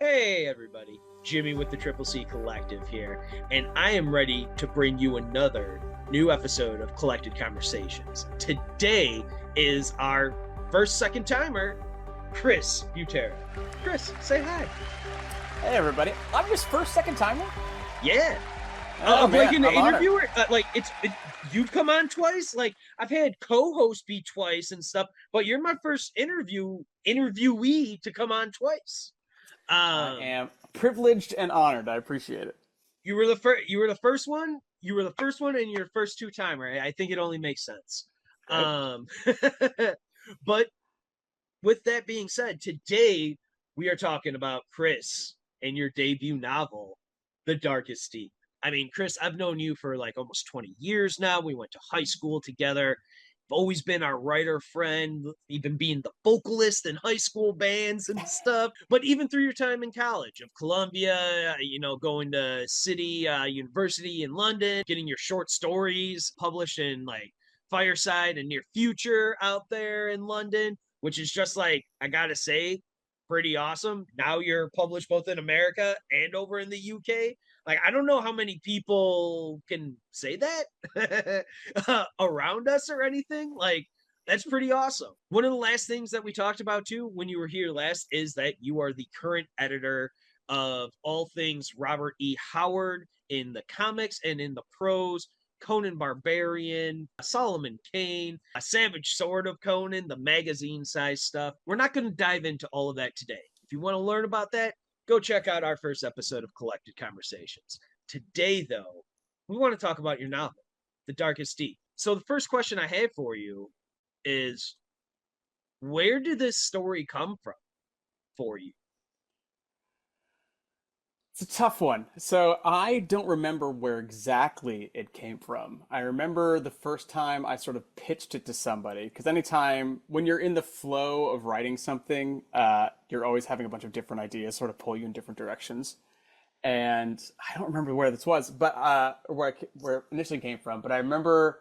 Hey everybody, Jimmy with the Triple C Collective here, and I am ready to bring you another new episode of Collected Conversations. Today is our first second timer, Chris Butera. Chris, say hi. Hey everybody, I'm your first second timer? Yeah. Oh, man, like an I'm interviewer, you've come on twice. Like I've had co-hosts be twice and stuff, but you're my first interviewee to come on twice. I am privileged and honored. I appreciate it. You were the first. You were the first one. You were the first one, and you're the first two timer. I think it only makes sense. Great. But with that being said, today we are talking about Chris and your debut novel, The Darkest Deep. I mean, Chris, I've known you for like almost 20 years now. We went to high school together. You've always been our writer friend, even being the vocalist in high school bands and stuff. But even through your time in college of Columbia, going to City University in London, getting your short stories published in like Fireside and Near Future out there in London, which is just like, I gotta say, pretty awesome. Now you're published both in America and over in the UK. Like, I don't know how many people can say that around us or anything. Like, that's pretty awesome. One of the last things that we talked about too when you were here last is that you are the current editor of all things Robert E. Howard in the comics and in the prose. Conan Barbarian, Solomon Kane, a Savage Sword of Conan, the magazine size stuff. We're not going to dive into all of that today. If you want to learn about that, go check out our first episode of Collected Conversations. Today, though, we want to talk about your novel, The Darkest Deep. So the first question I have for you is, where did this story come from for you? It's a tough one. So I don't remember where exactly it came from. I remember the first time I sort of pitched it to somebody, because anytime when you're in the flow of writing something, you're always having a bunch of different ideas sort of pull you in different directions. And I don't remember where this was, but where it initially came from. But I remember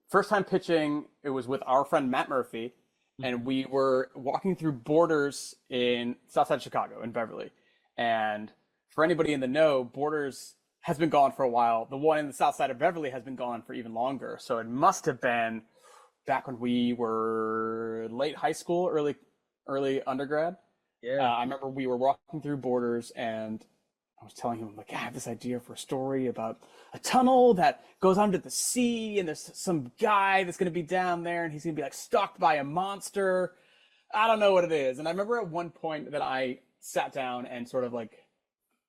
first time pitching, it was with our friend Matt Murphy, and we were walking through Borders in Southside Chicago in Beverly. And for anybody in the know, Borders has been gone for a while. The one in the south side of Beverly has been gone for even longer. So it must have been back when we were late high school, early undergrad. Yeah. I remember we were walking through Borders, and I was telling him, like, I have this idea for a story about a tunnel that goes under the sea, and there's some guy that's going to be down there, and he's going to be like stalked by a monster. I don't know what it is. And I remember at one point that I sat down and sort of like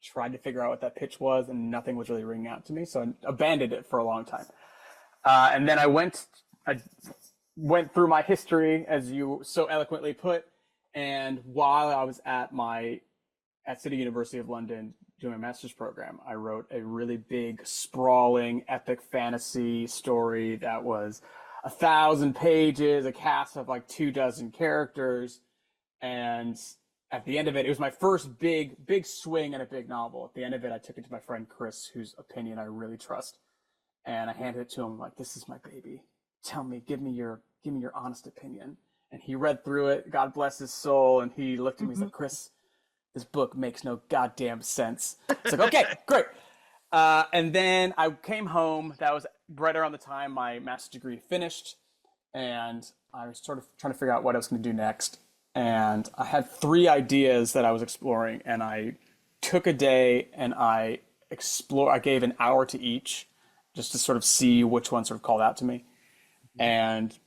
tried to figure out what that pitch was, and nothing was really ringing out to me, so I abandoned it for a long time. And then I went through my history, as you so eloquently put, and while I was at City University of London doing my master's program, I wrote a really big, sprawling, epic fantasy story that was 1,000 pages, a cast of like 24 characters, and at the end of it was my first big swing at a big novel. At the end of it, I took it to my friend Chris, whose opinion I really trust, and I handed it to him like, "This is my baby. Tell me, give me your honest opinion." And he read through it. God bless his soul. And he looked at me and said, "Chris, this book makes no goddamn sense." It's like, okay, great. And then I came home. That was right around the time my master's degree finished, and I was sort of trying to figure out what I was going to do next. And I had 3 ideas that I was exploring, and I took a day and I gave an hour to each just to sort of see which one sort of called out to me. And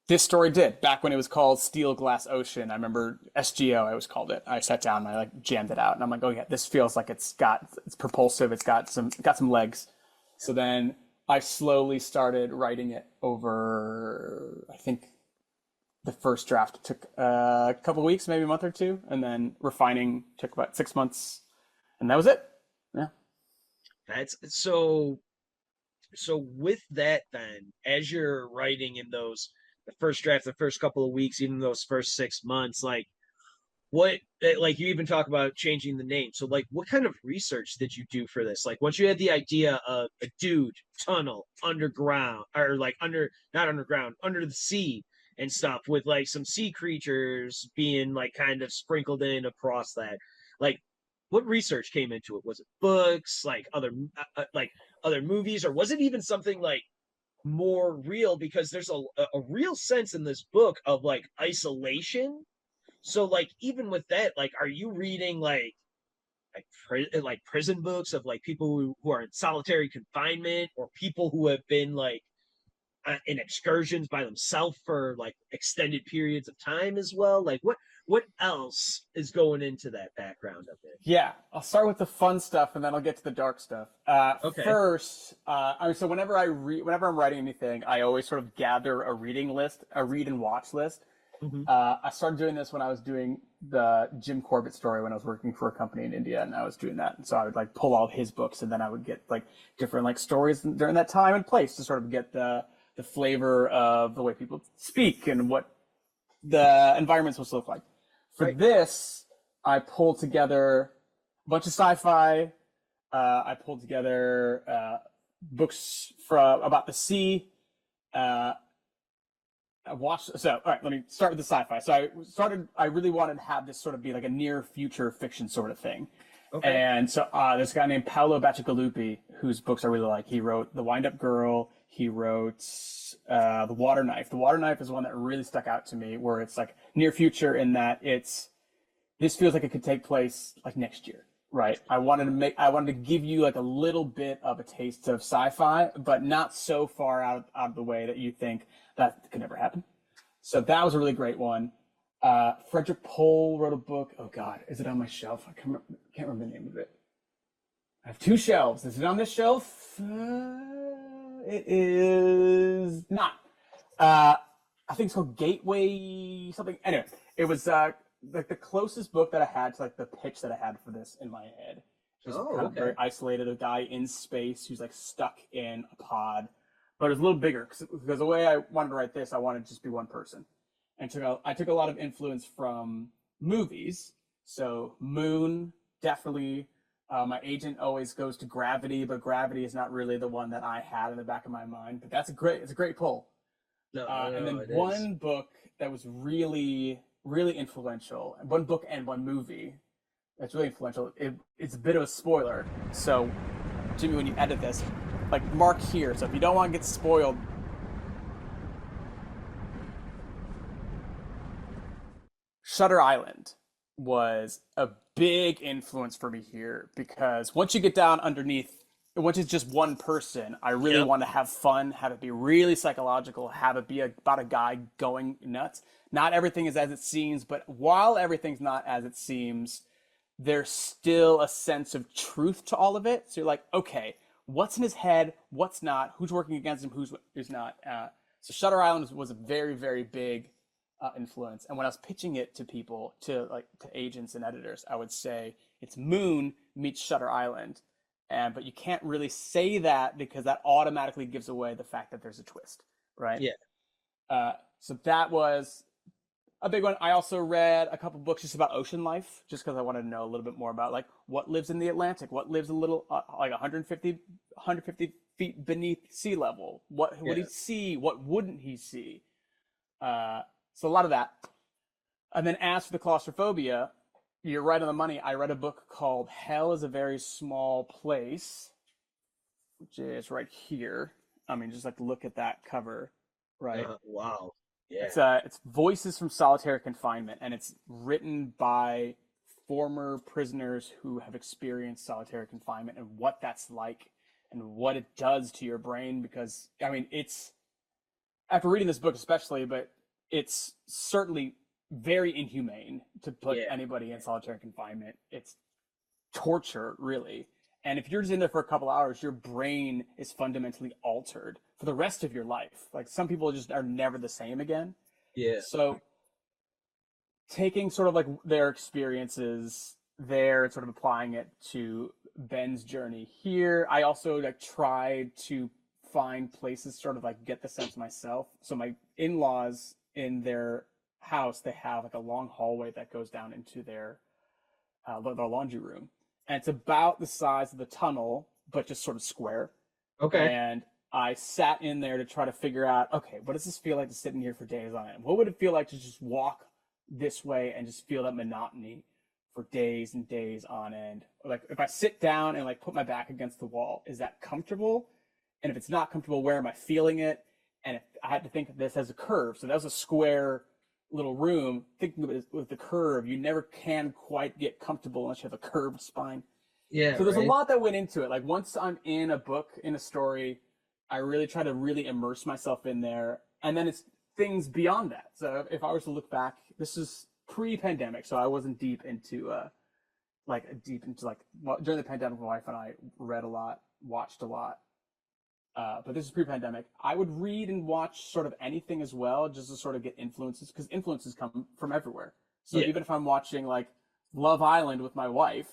this story did. Back when it was called Steel Glass Ocean, I remember SGO, I always called it. I sat down and I like jammed it out, and I'm like, oh yeah, this feels like it's propulsive, it's got some legs. So then I slowly started writing it over, I think, the first draft took a couple of weeks, maybe a month or 2, and then refining took about 6 months, and that was it. Yeah. That's so with that then, as you're writing in the first draft, the first couple of weeks, even those first 6 months, like you even talk about changing the name. So like, what kind of research did you do for this? Like, once you had the idea of a dude, tunnel, underground, or like not underground, under the sea and stuff, with like some sea creatures being like kind of sprinkled in across that. Like, what research came into it? Was it books, like other movies, or was it even something like more real? Because there's a real sense in this book of like isolation. So like even with that, like, are you reading like prison books of like people who are in solitary confinement, or people who have been like in excursions by themselves for like extended periods of time as well? Like what else is going into that background of it? Yeah, I'll start with the fun stuff and then I'll get to the dark stuff. Okay. First, I mean, so whenever I'm writing anything, I always sort of gather a reading list, a read and watch list. Mm-hmm. I started doing this when I was doing the Jim Corbett story when I was working for a company in India, and I was doing that. And so I would like pull all of his books, and then I would get like different like stories during that time and place to sort of get the flavor of the way people speak and what the environment's supposed to look like. For Right. this, I pulled together a bunch of sci-fi. I pulled together books about the sea. I watched. So, all right, let me start with the sci-fi. So I really wanted to have this sort of be like a near future fiction sort of thing. Okay. And so there's a guy named Paolo Bacigalupi whose books I really like. He wrote The Wind-Up Girl. He wrote The Water Knife. The Water Knife is one that really stuck out to me, where it's like near future in that this feels like it could take place like next year, right? I wanted to give you like a little bit of a taste of sci-fi, but not so far out of the way that you think that could never happen. So that was a really great one. Frederick Pohl wrote a book. Oh God, is it on my shelf? I can't remember the name of it. I have two shelves. Is it on this shelf? It is not. I think it's called Gateway something. Anyway, it was like the closest book that I had to like the pitch that I had for this in my head. Just Oh, kind of very isolated, a guy in space who's like stuck in a pod, but it was a little bigger because the way I wanted to write this, I wanted to just be one person, and I took a lot of influence from movies. So Moon, definitely. My agent always goes to Gravity, but Gravity is not really the one that I had in the back of my mind. But it's a great pull. No, And no, then it is. one book that was really, really influential, one book and one movie that's really influential. It's a bit of a spoiler. So, Jimmy, when you edit this, like mark here. So if you don't want to get spoiled, Shutter Island was a big influence for me here because once you get down underneath, once it's just one person, I really Yep. want to have fun, have it be really psychological, have it be about a guy going nuts. Not everything is as it seems, but while everything's not as it seems, there's still a sense of truth to all of it. So you're like, okay, what's in his head? What's not? Who's working against him? Who's not? So Shutter Island was a very, very big influence. And when I was pitching it to people, to agents and editors, I would say it's Moon meets Shutter Island. But you can't really say that because that automatically gives away the fact that there's a twist, right? Yeah. So that was a big one. I also read a couple books just about ocean life, just because I wanted to know a little bit more about like what lives in the Atlantic, what lives a little like 150 feet beneath sea level. What would he Yeah. see? What wouldn't he see? So a lot of that. And then as for the claustrophobia, you're right on the money. I read a book called Hell is a Very Small Place, which is right here. I mean, just like look at that cover, right? Wow. Yeah. It's Voices from Solitary Confinement, and it's written by former prisoners who have experienced solitary confinement and what that's like and what it does to your brain. Because I mean, it's after reading this book especially, but it's certainly very inhumane to put Yeah. anybody in solitary confinement. It's torture, really. And if you're just in there for a couple hours, your brain is fundamentally altered for the rest of your life. Like some people just are never the same again. Yeah. So taking sort of like their experiences there and sort of applying it to Ben's journey here, I also like tried to find places sort of like get the sense myself. So my in-laws in their house, they have like a long hallway that goes down into their laundry room, and it's about the size of the tunnel, but just sort of square. Okay. And I sat in there to try to figure out, okay, what does this feel like to sit in here for days on end? What would it feel like to just walk this way and just feel that monotony for days and days on end. Like if I sit down and like put my back against the wall, is that comfortable? And if it's not comfortable, where am I feeling it? And if I had to think of this as a curve, so that was a square little room, thinking of it with the curve, you never can quite get comfortable unless you have a curved spine. Yeah. So there's right? a lot that went into it. Like once I'm in a book, in a story, I really try to really immerse myself in there. And then it's things beyond that. So if I was to look back, this is pre-pandemic, so I wasn't deep into during the pandemic, my wife and I read a lot, watched a lot. But this is pre-pandemic. I would read and watch sort of anything as well, just to sort of get influences, because influences come from everywhere. So Yeah. even if I'm watching like Love Island with my wife,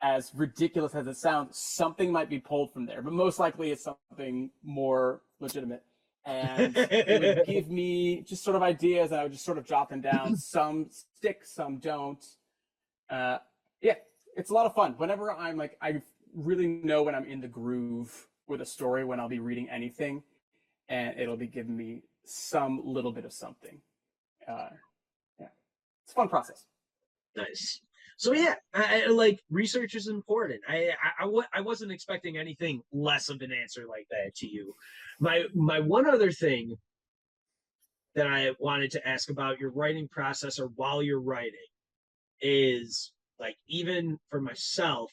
as ridiculous as it sounds, something might be pulled from there, but most likely it's something more legitimate. And it would give me just sort of ideas, and I would just sort of jot them down. Some stick, some don't. Yeah, it's a lot of fun. Whenever I'm like, I really know when I'm in the groove with a story, when I'll be reading anything, and it'll be giving me some little bit of something. Yeah, it's a fun process. Nice. So yeah, like research is important. I wasn't expecting anything less of an answer like that to you. My one other thing that I wanted to ask about your writing process or while you're writing is like even for myself,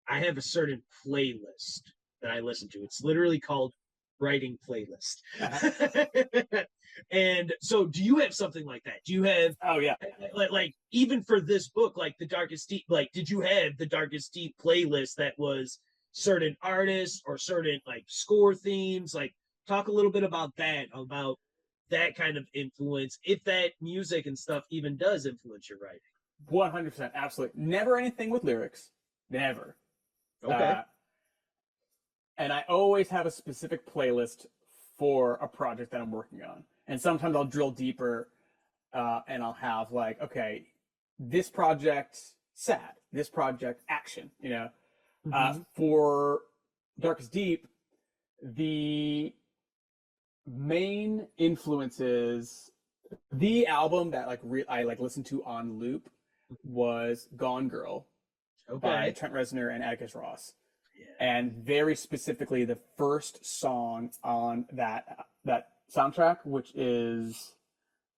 I have a certain playlist that I listen to. It's literally called writing playlist. And so do you have something like that? Do you have Oh yeah. like even for this book, like the Darkest Deep, like did you have the Darkest Deep playlist that was certain artists or certain like score themes? Like talk a little bit about that kind of influence, if that music and stuff even does influence your writing. 100%, absolutely. Never anything with lyrics. Never. Okay. And I always have a specific playlist for a project that I'm working on. And sometimes I'll drill deeper, and I'll have like, okay, this project sad, this project action. For Darkest Deep, the main influences, the album that I like listened to on loop was Gone Girl by Trent Reznor and Atticus Ross. Yeah. And very specifically the first song on that soundtrack, which is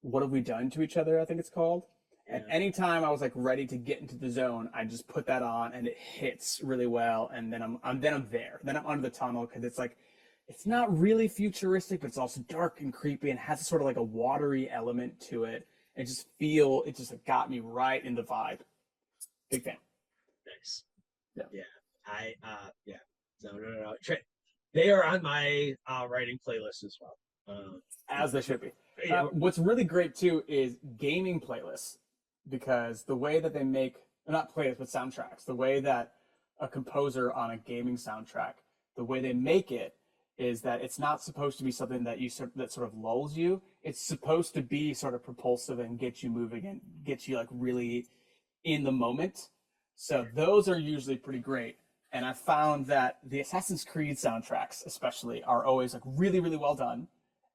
What Have We Done to Each Other, I think it's called. Yeah. And anytime I was like ready to get into the zone, I just put that on and it hits really well, and then I'm there. Then I'm under the tunnel, because it's like, it's not really futuristic, but it's also dark and creepy and has sort of like a watery element to it. It just got me right in the vibe. Big fan. Nice. Yeah. Yeah. Yeah. No. They are on my writing playlist as well. As they should be. Yeah. What's really great too is gaming playlists, because the way that they make, not playlists, but soundtracks, the way that a composer on a gaming soundtrack, the way they make it is that it's not supposed to be something that that sort of lulls you. It's supposed to be sort of propulsive and get you moving and get you like really in the moment. So those are usually pretty great. And I found that the Assassin's Creed soundtracks especially are always like really, really well done.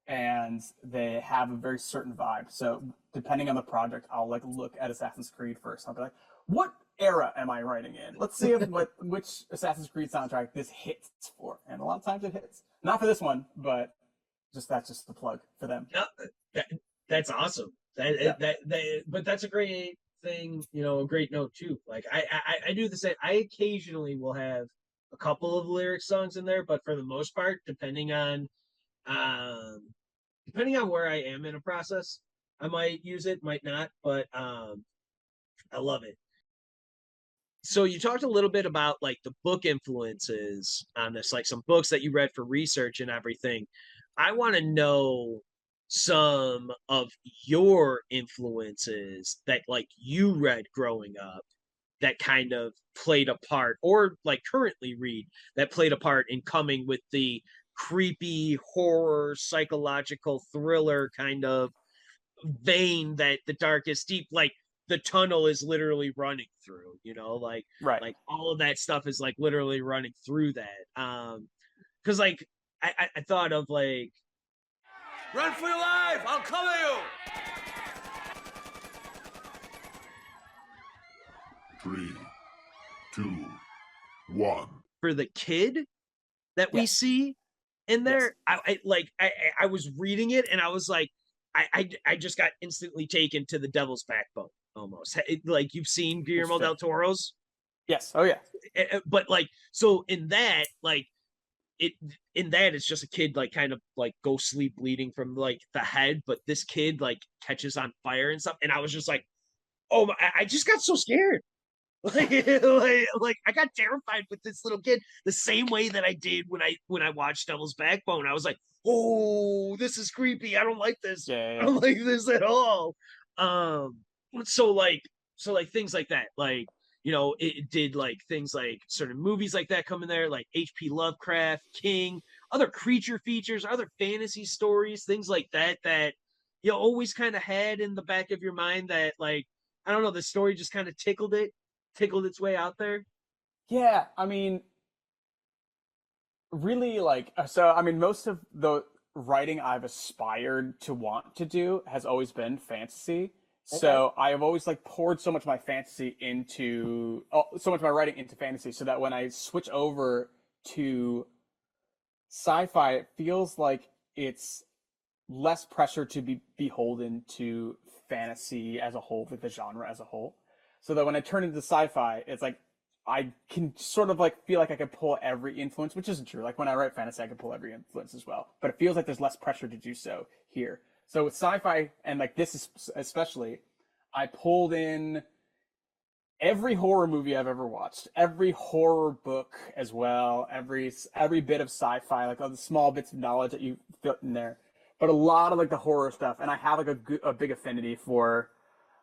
And they have a very certain vibe. So depending on the project, I'll like look at Assassin's Creed first. I'll be like, what era am I writing in? Let's see which Assassin's Creed soundtrack this hits for. And a lot of times it hits. Not for this one, but that's just the plug for them. That's awesome. But that's a great thing, a great note too. Like I do the same. I occasionally will have a couple of lyric songs in there, but for the most part, depending on where I am in a process, I might use it, might not, but I love it. So you talked a little bit about like the book influences on this, like some books that you read for research and everything. I want to know some of your influences that like you read growing up that kind of played a part, or like currently read that played a part in coming with the creepy horror psychological thriller kind of vein that the Darkest Deep, like the tunnel is literally running through, like Right. like all of that stuff is like literally running through that. Because like I thought of like, run for your life, I'll cover you. 3, 2, 1. For the kid that we Yes. see in Yes. there, I was reading it and I was like, I just got instantly taken to the Devil's Backbone almost. Like you've seen Guillermo del Toro's, Yes. Oh yeah. but like so in that like it in that it's just a kid like kind of like ghostly bleeding from like the head, but this kid like catches on fire and stuff, and I was just like, oh my, I just got so scared. Like I got terrified with this little kid the same way that I did when I watched Devil's Backbone. I was like, oh, this is creepy. I don't like this. Yeah. I don't like this at all. Um, so like things like that, like it did like things like certain movies like that come in there, like H.P. Lovecraft, King, other creature features, other fantasy stories, things like that that you always kind of had in the back of your mind that like I don't know, the story just kind of tickled its way out there. Yeah. I mean, really, like, so. I mean, most of the writing I've aspired to want to do has always been fantasy. So I have always like poured so much of my fantasy into, so much of my writing into fantasy, so that when I switch over to sci-fi, it feels like it's less pressure to be beholden to fantasy as a whole, like the genre as a whole. So that when I turn into sci-fi, it's like I can sort of like feel like I can pull every influence, which isn't true. Like when I write fantasy, I can pull every influence as well. But it feels like there's less pressure to do so here. So with sci-fi and like this is especially, I pulled in every horror movie I've ever watched, every horror book as well, every bit of sci-fi, like all the small bits of knowledge that you fit in there, but a lot of like the horror stuff. And I have like a big affinity for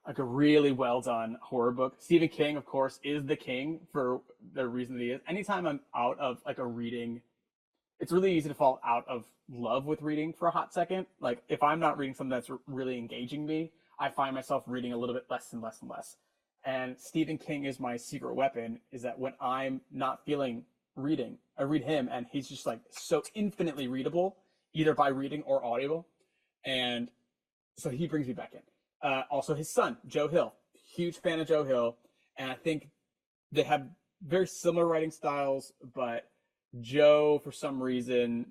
like a really well done horror book. Stephen King, of course, is the king for the reason that he is. Anytime I'm out of like a reading, it's really easy to fall out of love with reading for a hot second. Like if I'm not reading something that's really engaging me, I find myself reading a little bit less and less and less. And Stephen King is my secret weapon, is that when I'm not feeling reading, I read him, and he's just like so infinitely readable, either by reading or audible. And so he brings me back in. Also his son, Joe Hill, huge fan of Joe Hill. And I think they have very similar writing styles, but Joe, for some reason,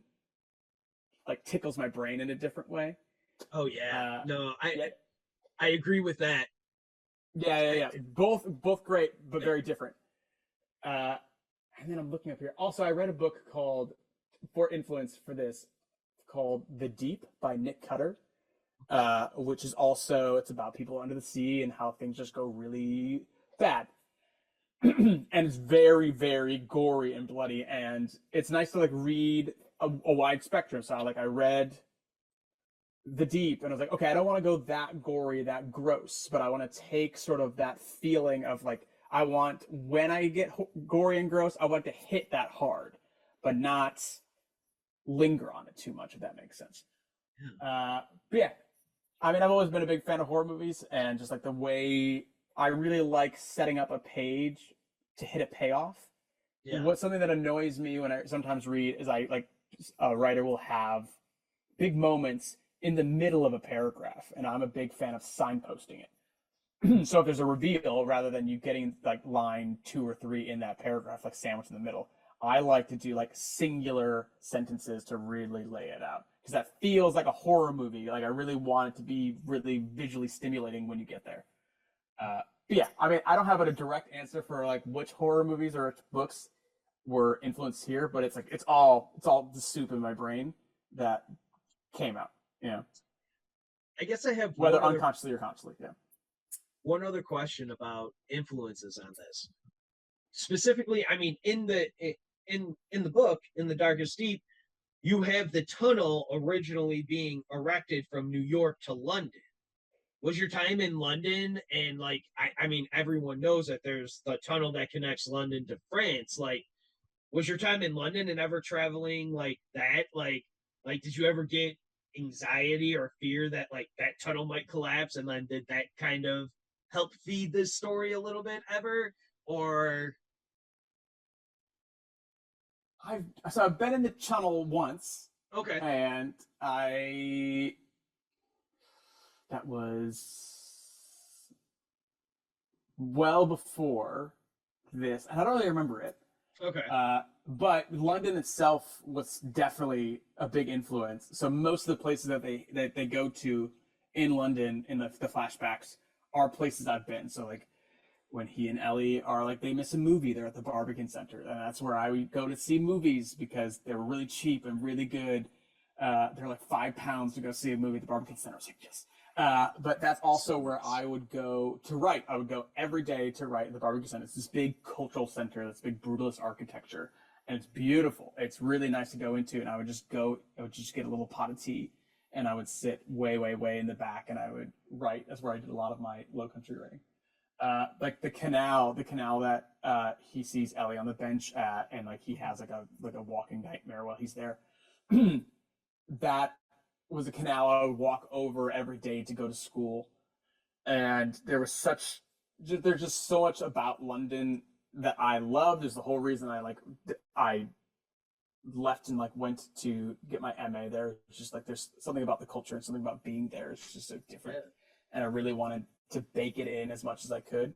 like tickles my brain in a different way. Oh yeah. No, yeah. I agree with that. Yeah. Both great, but very different. And then I'm looking up here. Also, I read a book called, for influence for this, called The Deep by Nick Cutter, which is also, it's about people under the sea and how things just go really bad. And it's very, very gory and bloody. And it's nice to like read a wide spectrum. So like I read The Deep and I was like, okay, I don't want to go that gory, that gross, but I want to take sort of that feeling of like, I want, when I get gory and gross, I want to hit that hard, but not linger on it too much, if that makes sense. But yeah, I mean, I've always been a big fan of horror movies, and just like the way I really like setting up a page to hit a payoff. Yeah. What's something that annoys me when I sometimes read is I like a writer will have big moments in the middle of a paragraph, and I'm a big fan of signposting it. So if there's a reveal, rather than you getting like line 2 or 3 in that paragraph, like sandwiched in the middle, I like to do like singular sentences to really lay it out, because that feels like a horror movie. Like I really want it to be really visually stimulating when you get there. But yeah, I mean, I don't have a direct answer for like which horror movies or books were influenced here, but it's like it's all the soup in my brain that came out. You know, I guess I have whether unconsciously or consciously. Yeah. One other question about influences on this. Specifically, I mean, in the book, in The Darkest Deep, you have the tunnel originally being erected from New York to London. Was your time in London, and like I mean everyone knows that there's the tunnel that connects London to France. Like, was your time in London and ever traveling like that? Like did you ever get anxiety or fear that like that tunnel might collapse, and then did that kind of help feed this story a little bit ever? Or I've been in the tunnel once. okay. And that was well before this, and I don't really remember it. Okay. But London itself was definitely a big influence. So most of the places that they go to in London in the flashbacks are places I've been. So like when he and Ellie are like they miss a movie, they're at the Barbican Center, and that's where I would go to see movies because they were really cheap and really good. They're like £5 to go see a movie at the Barbican Center. I was like, yes. But that's also where I would go to write. I would go every day to write at the Barbican Center. It's this big cultural center, this big brutalist architecture, and it's beautiful. It's really nice to go into, and I would just get a little pot of tea, and I would sit way, way, way in the back, and I would write. That's where I did a lot of my low country writing. Like the canal that he sees Ellie on the bench at, and like he has like a walking nightmare while he's there. That was a canal I would walk over every day to go to school, and there's just so much about London that I love. There's the whole reason I left and like went to get my MA there. It's just like there's something about the culture and something about being there. It's just so different, and I really wanted to bake it in as much as I could.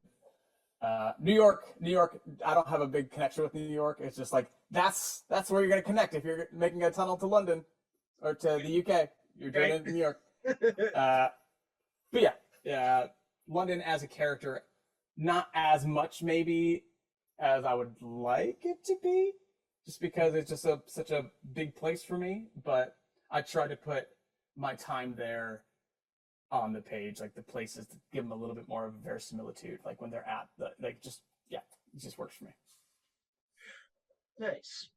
New York. I don't have a big connection with New York. It's just like that's where you're gonna connect if you're making a tunnel to London or to the UK. You're doing it in New York. But yeah, London as a character, not as much maybe as I would like it to be, just because it's just such a big place for me. But I try to put my time there on the page, like the places, to give them a little bit more of a verisimilitude, like when they're at the it just works for me. Nice.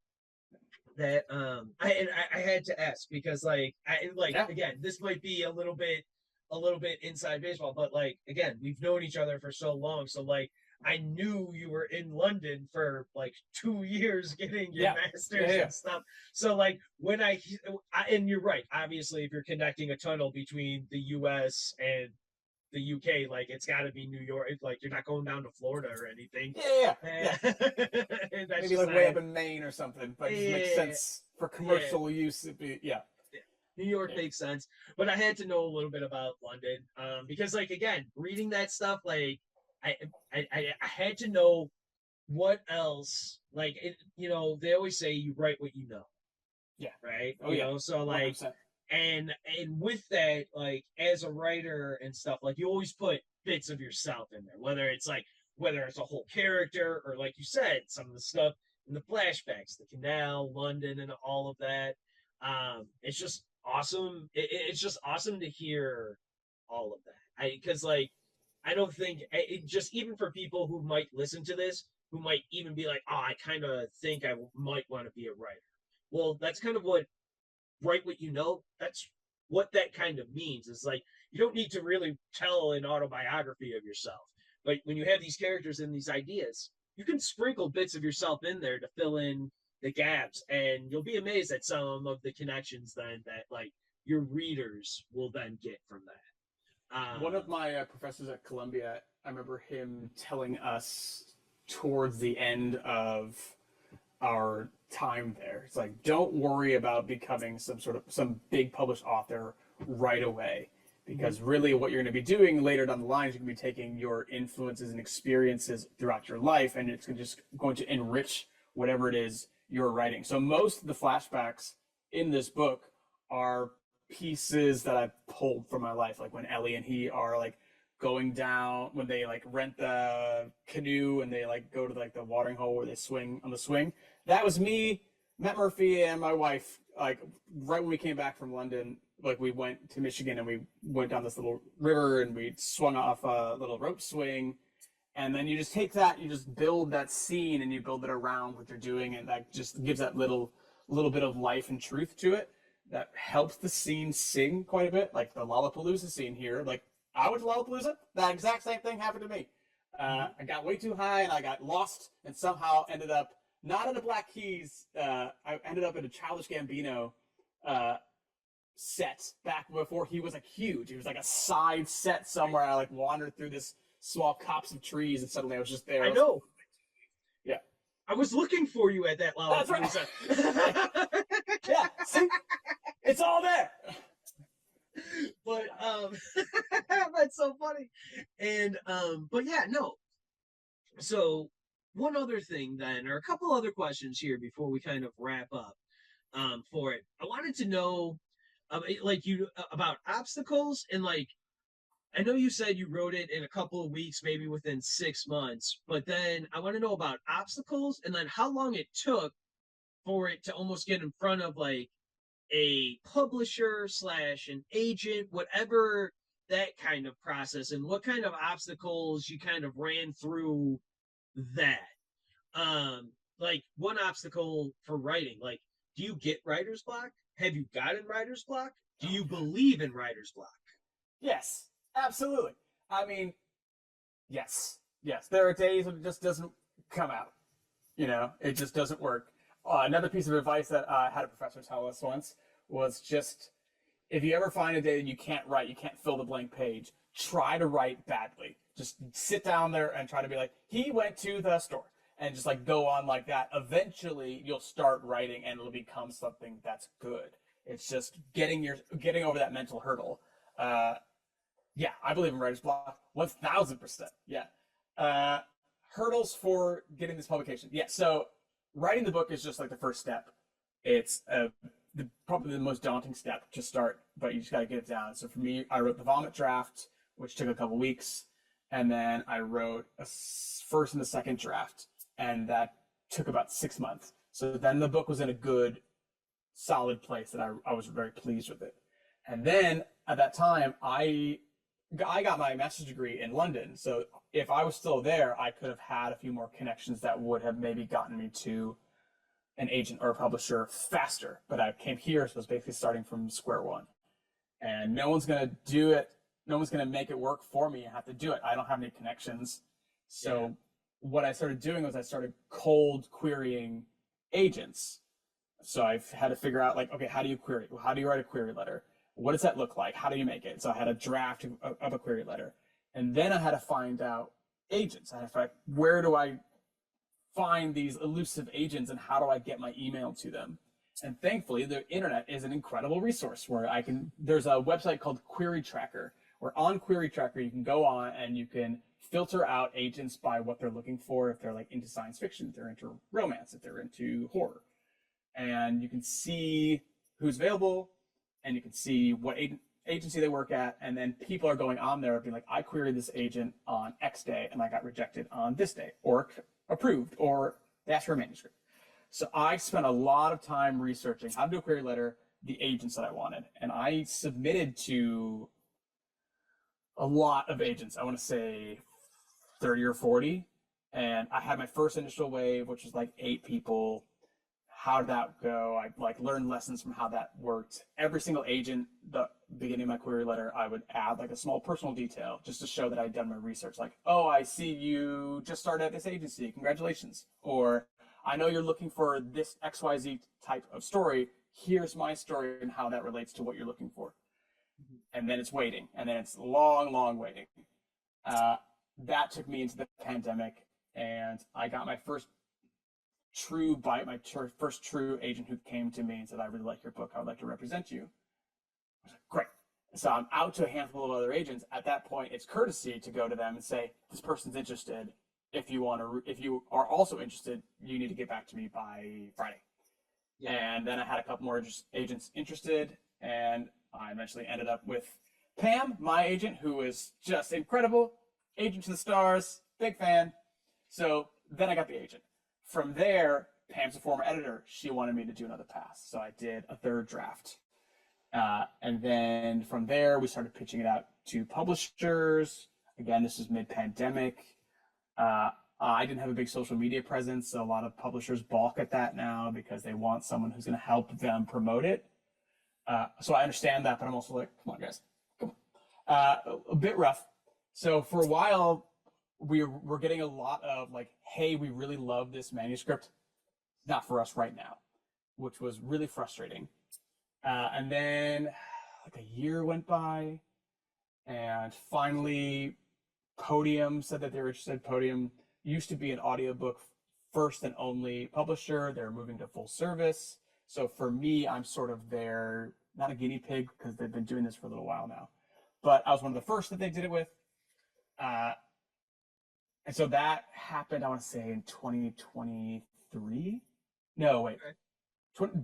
That I had to ask because again, this might be a little bit inside baseball, but like again, we've known each other for so long, so like I knew you were in London for like 2 years getting your master's and stuff. So like when and you're right, obviously if you're connecting a tunnel between the US and the UK, like it's got to be New York. Like you're not going down to Florida or anything. Yeah. Maybe like way up in Maine or something, but it makes sense for commercial use. New York makes sense, but I had to know a little bit about London because, like, again, reading that stuff, like, I had to know what else. Like, they always say you write what you know. Yeah. Right. Oh, you know, so like. 100%. And with that, like as a writer and stuff, like you always put bits of yourself in there, whether it's a whole character or like you said, some of the stuff in the flashbacks, the canal, London, and all of that. It's just awesome. It's just awesome to hear all of that. Because like I don't think just even for people who might listen to this, who might even be like, oh, I kind of think I might want to be a writer. Well, that's kind of what write what you know. That's what that kind of means. Is like you don't need to really tell an autobiography of yourself, but when you have these characters and these ideas, you can sprinkle bits of yourself in there to fill in the gaps, and you'll be amazed at some of the connections then that like your readers will then get from that. One of my professors at Columbia, I remember him telling us towards the end of our time there, it's like, don't worry about becoming some big published author right away, because really what you're going to be doing later down the line is you're going to be taking your influences and experiences throughout your life, and it's just going to enrich whatever it is you're writing. So most of the flashbacks in this book are pieces that I pulled from my life, like when Ellie and he are like going down, when they like rent the canoe and they like go to like the watering hole where they swing on the swing. That was me, Matt Murphy, and my wife. Like right when we came back from London, like we went to Michigan and we went down this little river and we swung off a little rope swing. And then you just take that, you just build that scene and you build it around what you're doing, and that just gives that little bit of life and truth to it. That helps the scene sing quite a bit. Like the Lollapalooza scene here, like I went to Lollapalooza, that exact same thing happened to me. I got way too high and I got lost and somehow ended up not in the Black Keys. I ended up in a Childish Gambino set back before he was like huge. It was like a side set somewhere. I like wandered through this small copse of trees and suddenly I was just there. I know. Yeah. I was looking for you at that Lollapalooza. That's right. Yeah. See? It's all there. But that's so funny. And but yeah, no. So one other thing then, or a couple other questions here before we kind of wrap up for it. I wanted to know, like you about obstacles and like I know you said you wrote it in a couple of weeks, maybe within 6 months, but then I want to know about obstacles and then how long it took for it to almost get in front of like a publisher slash an agent, whatever that kind of process, and what kind of obstacles you kind of ran through that. Like one obstacle for writing, like, do you get writer's block? Have you gotten writer's block? Do you believe in writer's block? Yes, absolutely. I mean, yes, yes. There are days when it just doesn't come out. It just doesn't work. Another piece of advice that I had a professor tell us once was just if you ever find a day that you can't write, you can't fill the blank page, try to write badly. Just sit down there and try to be like, he went to the store, and just like go on like that. Eventually, you'll start writing, and it'll become something that's good. It's just getting over that mental hurdle. Yeah, I believe in writer's block, 1,000%. Yeah. Hurdles for getting this publication. Yeah, so writing the book is just like the first step. It's probably the most daunting step to start, but you just got to get it down. So for me, I wrote the vomit draft, which took a couple weeks, and then I wrote a first and a second draft, and that took about 6 months. So then the book was in a good, solid place that I was very pleased with it. And then at that time, I got my master's degree in London. So if I was still there, I could have had a few more connections that would have maybe gotten me to an agent or a publisher faster. But I came here, so I was basically starting from square one. And no one's going to do it. No one's going to make it work for me. I have to do it. I don't have any connections. So what I started doing was I started cold querying agents. So I've had to figure out like, okay, how do you query? How do you write a query letter? What does that look like? How do you make it? So I had a draft of a query letter. And then I had to find out agents. I had to find, where do I find these elusive agents and how do I get my email to them? And thankfully, the internet is an incredible resource where there's a website called Query Tracker, where on Query Tracker, you can go on and you can filter out agents by what they're looking for. If they're like into science fiction, if they're into romance, if they're into horror. And you can see who's available, and you can see what agency they work at, and then people are going on there being like, I queried this agent on X day, and I got rejected on this day, or approved, or they asked for a manuscript. So I spent a lot of time researching how to do a query letter, the agents that I wanted, and I submitted to a lot of agents. I want to say 30 or 40, and I had my first initial wave, which was like 8 people. How did that go? I like learned lessons from how that worked. Every single agent, the beginning of my query letter, I would add like a small personal detail just to show that I'd done my research. Like, oh, I see you just started at this agency. Congratulations. Or I know you're looking for this XYZ type of story. Here's my story and how that relates to what you're looking for. And then it's waiting. And then it's long, long waiting. That took me into the pandemic, and I got my first true bite, my first true agent who came to me and said, I really like your book. I would like to represent you. I was like, great. So I'm out to a handful of other agents. At that point, it's courtesy to go to them and say, this person's interested. If you are also interested, you need to get back to me by Friday. Yeah. And then I had a couple more agents interested, and I eventually ended up with Pam, my agent, who is just incredible. Agent to the stars, big fan. So then I got the agent. From there, Pam's a former editor. She wanted me to do another pass. So I did a third draft. And then from there, we started pitching it out to publishers. Again, this was mid-pandemic. I didn't have a big social media presence, so a lot of publishers balk at that now because they want someone who's going to help them promote it. So I understand that, but I'm also like, come on, guys. Come on. A bit rough. So for a while, we're getting a lot of like, hey, we really love this manuscript. Not for us right now, which was really frustrating. And then like a year went by, and finally Podium said that they were interested. Podium used to be an audiobook first and only publisher. They're moving to full service. So for me, I'm sort of their, not a guinea pig because they've been doing this for a little while now, but I was one of the first that they did it with. And so that happened, I want to say, in 2023. No, wait.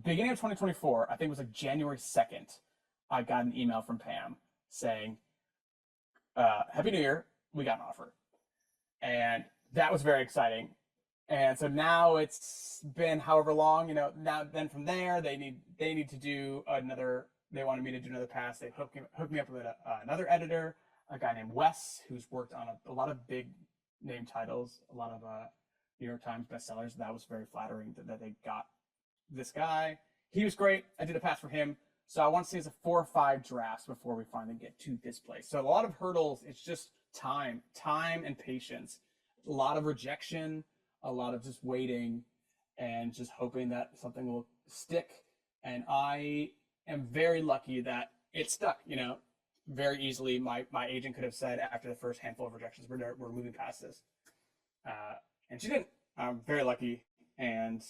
Beginning of 2024, I think it was like January 2nd, I got an email from Pam saying, Happy New Year, we got an offer. And that was very exciting. And so now it's been however long, now then from there, they need to do another, they wanted me to do another pass. They hooked me up with another editor, a guy named Wes, who's worked on a lot of big name titles, a lot of New York Times bestsellers. That was very flattering that they got this guy. He was great. I did a pass for him. So I want to see it's a 4 or 5 drafts before we finally get to this place. So a lot of hurdles. It's just time and patience. A lot of rejection, a lot of just waiting and just hoping that something will stick. And I am very lucky that it stuck, very easily. My agent could have said after the first handful of rejections, we're moving past this. And she didn't. I'm very lucky. And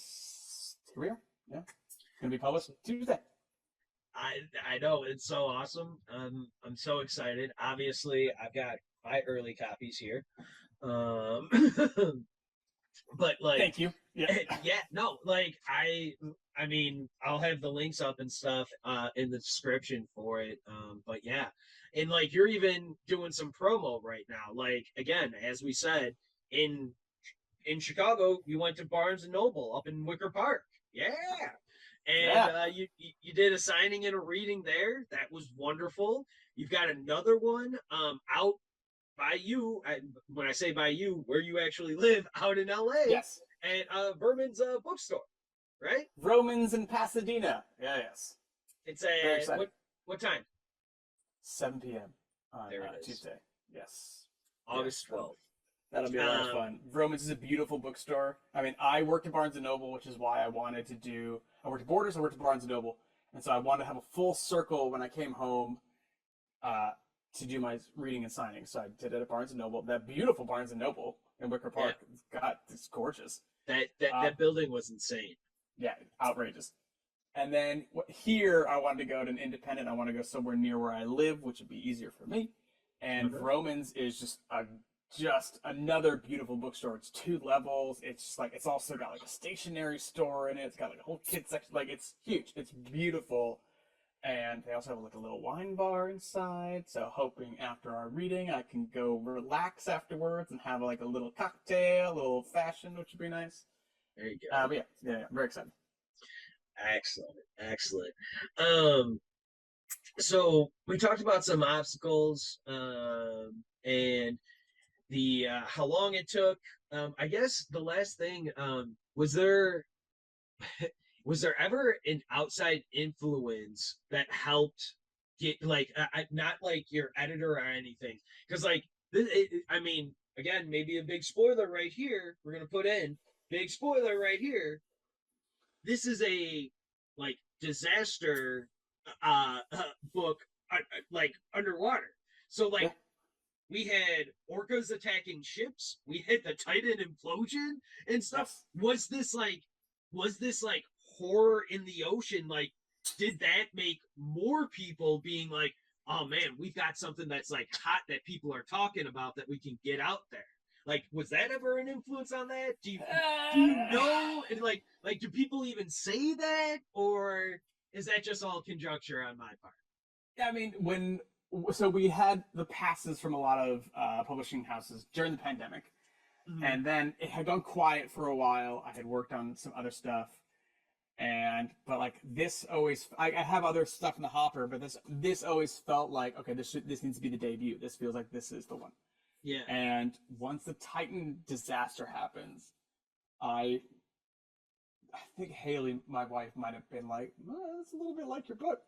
here we are. Yeah. It's going to be published Tuesday. I know, it's so awesome. I'm so excited. Obviously, I've got my early copies here. But like, thank you. Yeah. Yeah, no, like I mean, I'll have the links up and stuff in the description for it. But yeah, and like you're even doing some promo right now. Like again, as we said, in Chicago, you went to Barnes and Noble up in Wicker Park. Yeah. And you did a signing and a reading there. That was wonderful. You've got another one out by you. When I say by you, where you actually live, out in LA. Yes. At Berman's bookstore, right? Romans in Pasadena. Yeah, yes. It's a what time? 7 p.m. on There it is. Tuesday. Yes. August 12th. That'll be a lot of fun. Romans is a beautiful bookstore. I mean, I worked at Barnes & Noble, which is why I wanted to do... I worked at Borders, I worked at Barnes & Noble. And so I wanted to have a full circle when I came home to do my reading and signing. So I did it at Barnes & Noble. That beautiful Barnes & Noble in Wicker Park. Yeah. God, it's gorgeous. That building was insane. Yeah, outrageous. And then here, I wanted to go to an independent. I want to go somewhere near where I live, which would be easier for me. And Romans is just another beautiful bookstore. It's 2 levels. It's just like, it's also got like a stationery store in it. It's got like a whole kids section. Like, it's huge. It's beautiful. And they also have like a little wine bar inside. So hoping after our reading, I can go relax afterwards and have like a little cocktail, a little old fashioned, which would be nice. There you go. But yeah, I'm very excited. Excellent. So we talked about some obstacles, and the how long it took. I guess the last thing, was there ever an outside influence that helped get like not like your editor or anything? Because like I mean, again, maybe a big spoiler right here. We're gonna put in big spoiler right here. This is a like disaster book like underwater. So like we had orcas attacking ships. We had the Titan implosion and stuff. Was this like horror in the ocean? Like, did that make more people being like, oh man, we've got something that's like hot that people are talking about that we can get out there? Like, was that ever an influence on that? Do you know? And like, do people even say that, or is that just all conjecture on my part? Yeah, I mean, so we had the passes from a lot of publishing houses during the pandemic, and then it had gone quiet for a while. I had worked on some other stuff, but like this always, I have other stuff in the hopper, but this always felt like, okay, this needs to be the debut. This feels like this is the one. Yeah. And once the Titan disaster happens, I think Haley, my wife, might have been like, it's a little bit like your book.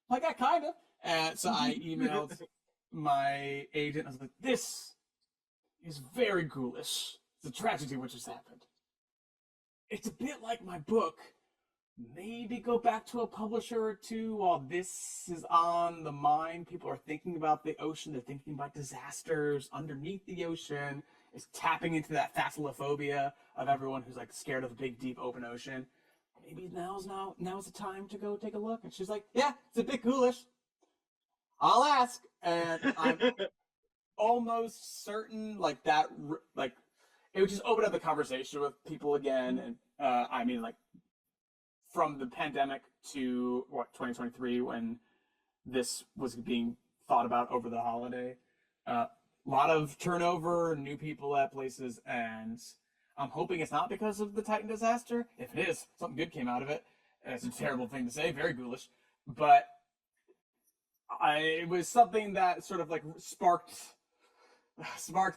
Like, yeah, kind of. And so I emailed my agent. I was like, this is very ghoulish. It's a tragedy what just happened. It's a bit like my book. Maybe go back to a publisher or two while this is on the mind. People are thinking about the ocean. They're thinking about disasters underneath the ocean. It's tapping into that thalassophobia of everyone who's like scared of the big, deep, open ocean. Maybe now's the time to go take a look. And she's like, yeah, it's a bit ghoulish. I'll ask. And I'm almost certain like it would just open up the conversation with people again. And I mean, like, from the pandemic to 2023, when this was being thought about over the holiday, a lot of turnover, new people at places, and I'm hoping it's not because of the Titan disaster. If it is, something good came out of it. It's a terrible thing to say, very ghoulish, but it was something that sort of like sparked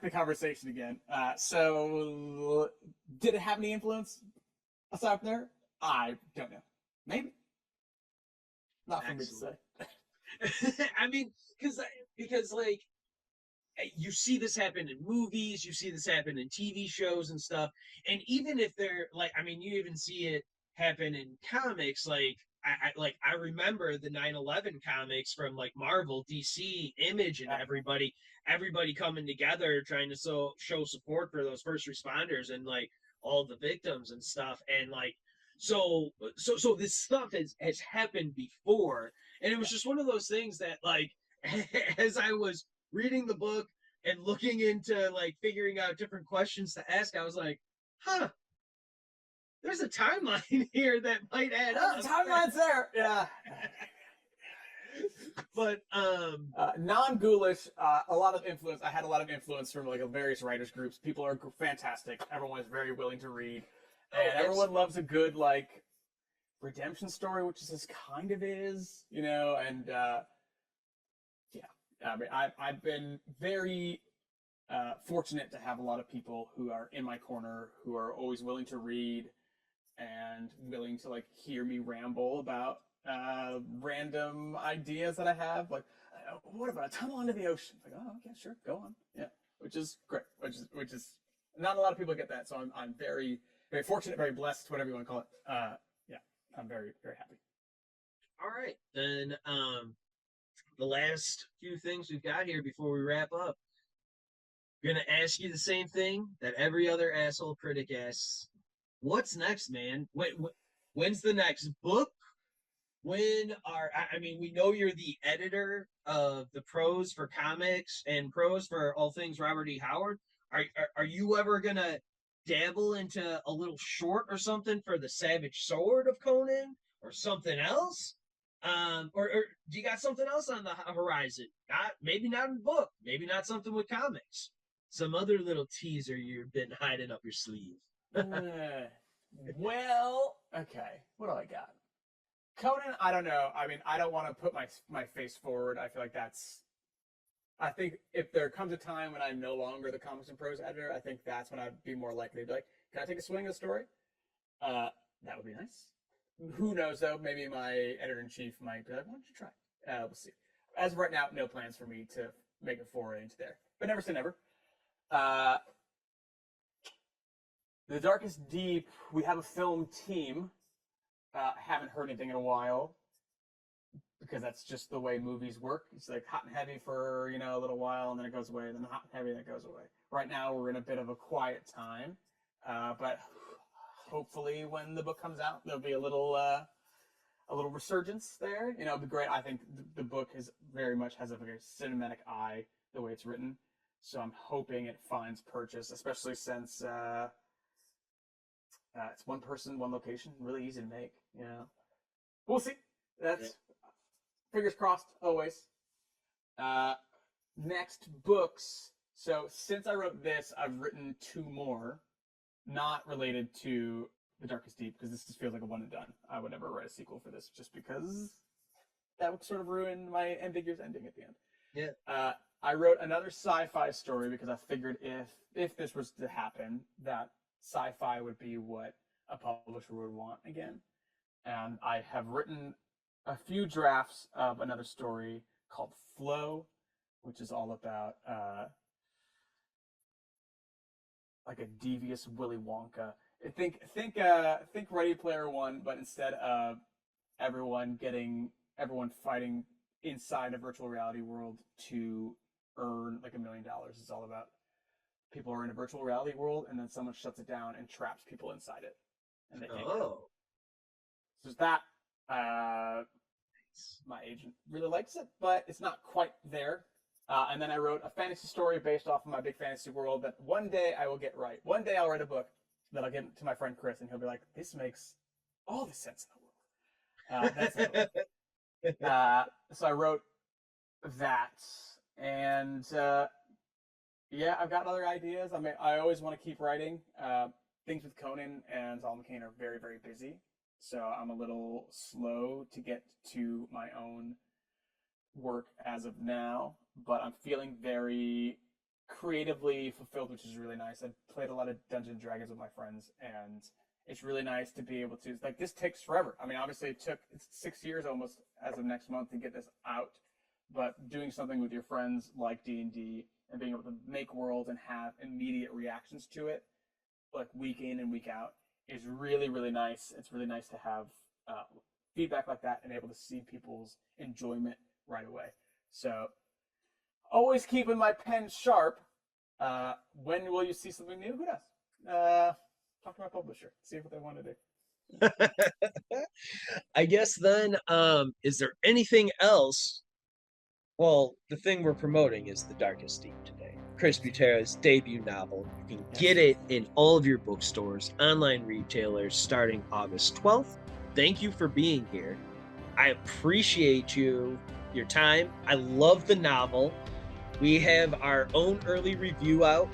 the conversation again. So, did it have any influence aside from there? I don't know. Maybe. Not for me to say. I mean, because like you see this happen in movies, you see this happen in TV shows and stuff, and even if they're like, I mean, you even see it happen in comics. Like I remember the 9/11 comics from like Marvel, DC, Image, and everybody coming together trying to show support for those first responders and like all the victims and stuff, and like so this stuff has happened before, and it was just one of those things that like as I was reading the book and looking into like figuring out different questions to ask, I was like, huh, there's a timeline here that might add up. Timeline's there. Yeah. But non-ghoulish, a lot of influence. I had a lot of influence from like various writers groups. People are fantastic. Everyone is very willing to read, and everyone loves a good like redemption story, which this kind of is, you know. And I mean, I've been very fortunate to have a lot of people who are in my corner, who are always willing to read and willing to like hear me ramble about random ideas that I have. Like, what about a tunnel under the ocean? Like, oh, okay, sure, go on. Yeah, which is great. Which is not a lot of people get that, so I'm very very fortunate, very blessed, whatever you want to call it. Yeah, I'm very very happy. all right, then the last few things we've got here before we wrap up. I'm gonna ask you the same thing that every other asshole critic asks. What's next, man? When's the next book? I mean, we know you're the editor of the prose for comics and prose for all things Robert E. Howard. Are you ever gonna dabble into a little short or something for the Savage Sword of Conan or something else? Or do you got something else on the horizon? Maybe not in book, maybe not something with comics. Some other little teaser you've been hiding up your sleeve. Well, okay. What do I got? Conan, I don't know. I mean, I don't want to put my face forward. I feel like I think if there comes a time when I'm no longer the comics and prose editor, I think that's when I'd be more likely to be like, can I take a swing at the story? That would be nice. Who knows, though? Maybe my editor-in-chief might be like, why don't you try? We'll see. As of right now, no plans for me to make a foray into there. But never say never. The Darkest Deep, we have a film team. Haven't heard anything in a while because that's just the way movies work. It's like hot and heavy for, you know, a little while, and then it goes away, and then hot and heavy, and then it goes away. Right now, we're in a bit of a quiet time, but hopefully when the book comes out, there'll be a little resurgence there. You know, it'd be great. I think the book very much has a very cinematic eye, the way it's written. So I'm hoping it finds purchase, especially since it's one person, one location, really easy to make. You know, we'll see. That's fingers crossed always. Next books. So since I wrote this, I've written 2 more, not related to The Darkest Deep, because this just feels like a one and done. I would never write a sequel for this, just because that would sort of ruin my ambiguous ending at the end. Yeah. I wrote another sci-fi story because I figured if this was to happen, that sci-fi would be what a publisher would want again. And I have written a few drafts of another story called Flow, which is all about like a devious Willy Wonka. Think Ready Player One, but instead of everyone fighting inside a virtual reality world to earn like $1 million. It's all about people are in a virtual reality world, and then someone shuts it down and traps people inside it, and they can't get out. So that my agent really likes it, but it's not quite there. And then I wrote a fantasy story based off of my big fantasy world that one day I will get right. One day I'll write a book that I'll give to my friend Chris, and he'll be like, "This makes all the sense in the world." That's it. So I wrote that, and yeah, I've got other ideas. I mean, I always want to keep writing. Things with Conan and Solomon Kane are very, very busy, so I'm a little slow to get to my own work as of now, but I'm feeling very creatively fulfilled, which is really nice. I played a lot of Dungeons and Dragons with my friends, and it's really nice to be able to, like, this takes forever. I mean, obviously it's 6 years almost as of next month to get this out, but doing something with your friends like D&D and being able to make worlds and have immediate reactions to it, like week in and week out, is really, really nice. It's really nice to have feedback like that and able to see people's enjoyment right away. So always keeping my pen sharp. When will you see something new? Who knows? Talk to my publisher, see what they want to do. I guess then, is there anything else? Well, the thing we're promoting is The Darkest Deep today. Chris Butera's debut novel. You can get it in all of your bookstores, online retailers, starting August 12th. Thank you for being here. I appreciate your time. I love the novel. We have our own early review out.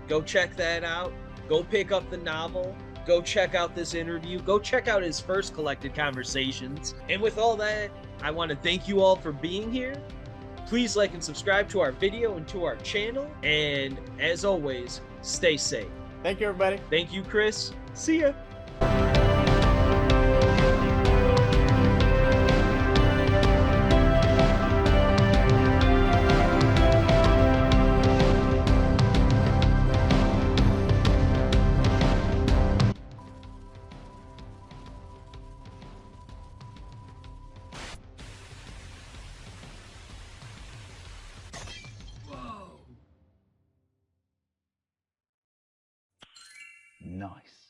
Go check that out. Go pick up the novel. Go check out this interview. Go check out his first collected conversations. And with all that, I want to thank you all for being here. Please like and subscribe to our video and to our channel. And as always, stay safe. Thank you, everybody. Thank you, Chris. See ya. Nice.